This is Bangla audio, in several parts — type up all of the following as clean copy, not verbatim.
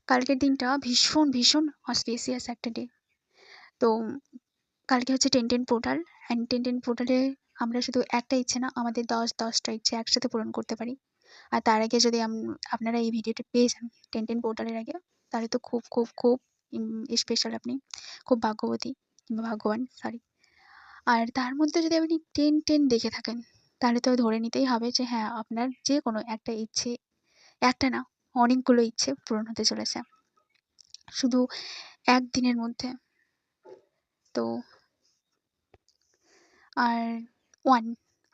কালকের দিনটা ভীষণ, ভীষণ অস্পিসিয়াস একটা ডে। তো কালকে হচ্ছে 10-10 পোর্টাল অ্যান্ড 10-10 পোর্টালে আমরা শুধু একটা ইচ্ছে না, আমাদের 10-10টা ইচ্ছে একসাথে পূরণ করতে পারি। আর তার আগে যদি আপনারা এই ভিডিওটা পেয়ে যান 10-10 পোর্টালের আগে, তাহলে তো খুব, খুব, খুব স্পেশাল আপনি। খুব ভাগ্যবতী কিংবা ভাগ্যবান, সরি। আর তার মধ্যে যদি আপনি 10-10 দেখে থাকেন, তাহলে তো ধরে নিতেই হবে যে হ্যাঁ, আপনার যেকোনো একটা ইচ্ছে, একটা না অনেকগুলো ইচ্ছে পূরণ হতে চলেছে শুধু একদিনের মধ্যে। তো আর 1,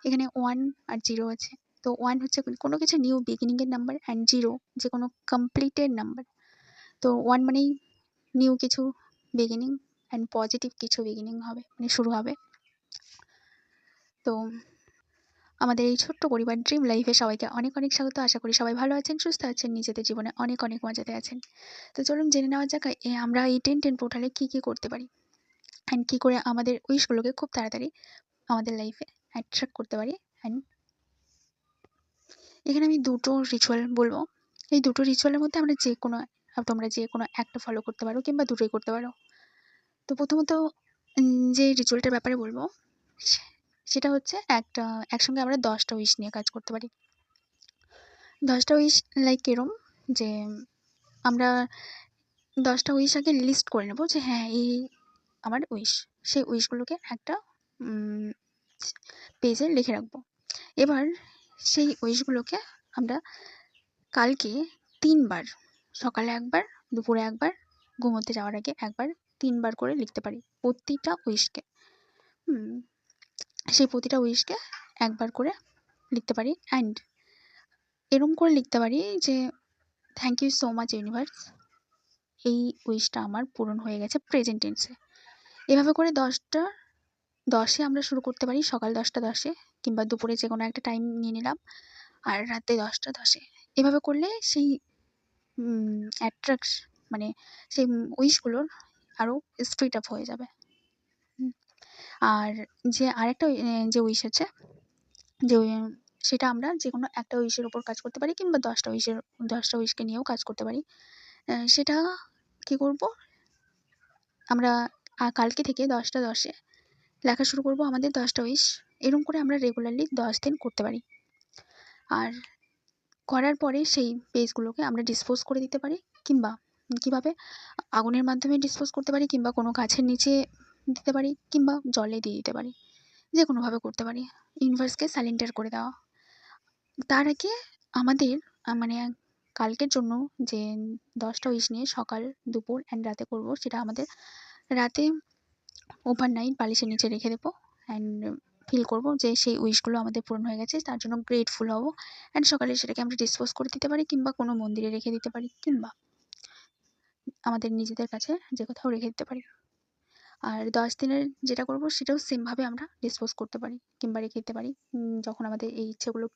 এখানে 1 আর 0 আছে। তো 1 হচ্ছে কোনো কিছু নিউ বিগিনিং এর নাম্বার অ্যান্ড 0 যেকোনো কমপ্লিটেড নাম্বার। তো 1 মানেই নিউ কিছু বিগিনিং অ্যান্ড পজিটিভ কিছু বিগিনিং হবে, মানে শুরু হবে। তো আমাদের এই ছোট্ট পরিবার ড্রিম লাইফে সবাইকে অনেক, অনেক স্বাগত। আশা করি সবাই ভালো আছেন, সুস্থ আছেন, নিজেদের জীবনে অনেক, অনেক মজাতে আছেন। তো চলুন জেনে নেওয়া যাক আমরা এই 10-10 পোর্টালে কী, কী করতে পারি অ্যান্ড কী করে আমাদের উইশগুলোকে খুব তাড়াতাড়ি আমাদের লাইফে অ্যাট্রাক্ট করতে পারি। অ্যান্ড এখানে আমি দুটো রিচুয়াল বলবো। এই দুটো রিচুয়ালের মধ্যে তোমরা যে কোনো একটা ফলো করতে পারো কিংবা দুটোই করতে পারো। তো প্রথমত যে রিচুয়ালটার ব্যাপারে বলবো সেটা হচ্ছে একসঙ্গে আমরা 10টা উইশ নিয়ে কাজ করতে পারি। 10টা উইশ লাইক এরম যে আমরা 10টা উইশ আগে লিস্ট করে নেব যে হ্যাঁ, এই আমার উইশ। সেই উইশগুলোকে একটা পেজে লিখে রাখবো। এবার সেই উইশগুলোকে আমরা কালকে 3 বার, সকালে একবার, দুপুরে একবার, ঘুমোতে যাওয়ার আগে একবার, 3 বার করে লিখতে পারি প্রতিটা উইশকে। সেই প্রতিটা উইশকে একবার করে লিখতে পারি অ্যান্ড এরম করে লিখতে পারি যে thank you so much universe, এই উইশটা আমার পূরণ হয়ে গেছে প্রেজেন্ট টেন্সে। এভাবে করে 10 আমরা শুরু করতে পারি, সকাল 10টা 10 কিংবা দুপুরে যে কোনো একটা টাইম নিয়ে নিলাম আর রাতে 10টা 10। এভাবে করলে সেই মানে সেই উইশগুলোর আরও স্পিড আপ হয়ে যাবে। আর যে আরেকটা যে উইশ আছে, যে সেটা আমরা যে কোনো একটা উইশের উপর কাজ করতে পারি কিংবা 10টা উইশকে নিয়েও কাজ করতে পারি। সেটা কী করব, আমরা কালকে থেকে 10টা 10 লেখা শুরু করব আমাদের 10টা উইশ। এরকম করে আমরা রেগুলারলি 10 দিন করতে পারি। আর করার পরে সেই পেজগুলোকে আমরা ডিসপোজ করে দিতে পারি কিংবা কীভাবে আগুনের মাধ্যমে ডিসপোজ করতে পারি কিংবা কোনো গাছের নিচে দিতে পারি কিংবা জলে দিয়ে দিতে পারি, যে কোনোভাবে করতে পারি। ইউনিভার্সকে সারেন্ডার করে দেওয়া। তার আগে আমাদের মানে কালকের জন্য যে 10টা উইশ নিয়ে সকাল, দুপুর অ্যান্ড রাতে করব, সেটা আমাদের রাতে ওভারনাইট বালিশের নিচে রেখে দেবো অ্যান্ড ফিল করব যে সেই উইশগুলো আমাদের পূরণ হয়ে গেছে, তার জন্য গ্রেটফুল হব। অ্যান্ড সকালে সেটাকে আমরা ডিসপোজ করে দিতে পারি কিংবা কোনো মন্দিরে রেখে দিতে পারি কিংবা আমাদের নিজেদের কাছে যে কোথাও রেখে দিতে পারি। আর 10 দিনের যেটা করব সেটাও সেমভাবে আমরা ডিসপোজ করতে পারি কিংবা রেখে দিতে পারি। যখন আমাদের এই ইচ্ছেগুলো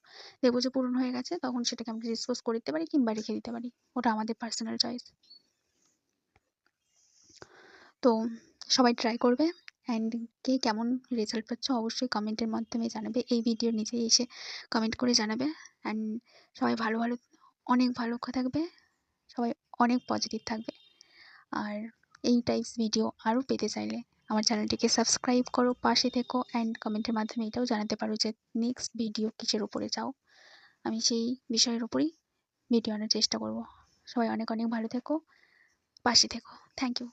দেখবো যে পূরণ হয়ে গেছে, তখন সেটাকে আমরা ডিসপোজ করে দিতে পারি কিংবা রেখে দিতে পারি। ওটা আমাদের পার্সোনাল চয়েস। তো সবাই ট্রাই করবে অ্যান্ড কে কেমন রেজাল্ট পাচ্ছ অবশ্যই কমেন্টের মাধ্যমে জানাবে। এই ভিডিওর নিচে এসে কমেন্ট করে জানাবে। অ্যান্ড সবাই অনেক ভালো থাকবে, সবাই অনেক পজিটিভ থাকবে। আর এই টাইপস ভিডিও আরও পেতে চাইলে আমার চ্যানেলটিকে সাবস্ক্রাইব করো, পাশে থেকো অ্যান্ড কমেন্টের মাধ্যমে এটাও জানাতে পারো যে নেক্সট ভিডিও কিসের উপরে চাও। আমি সেই বিষয়ের উপরেই ভিডিও আনার চেষ্টা করব। সবাই অনেক অনেক ভালো থেকো, পাশে থেকো। Thank you.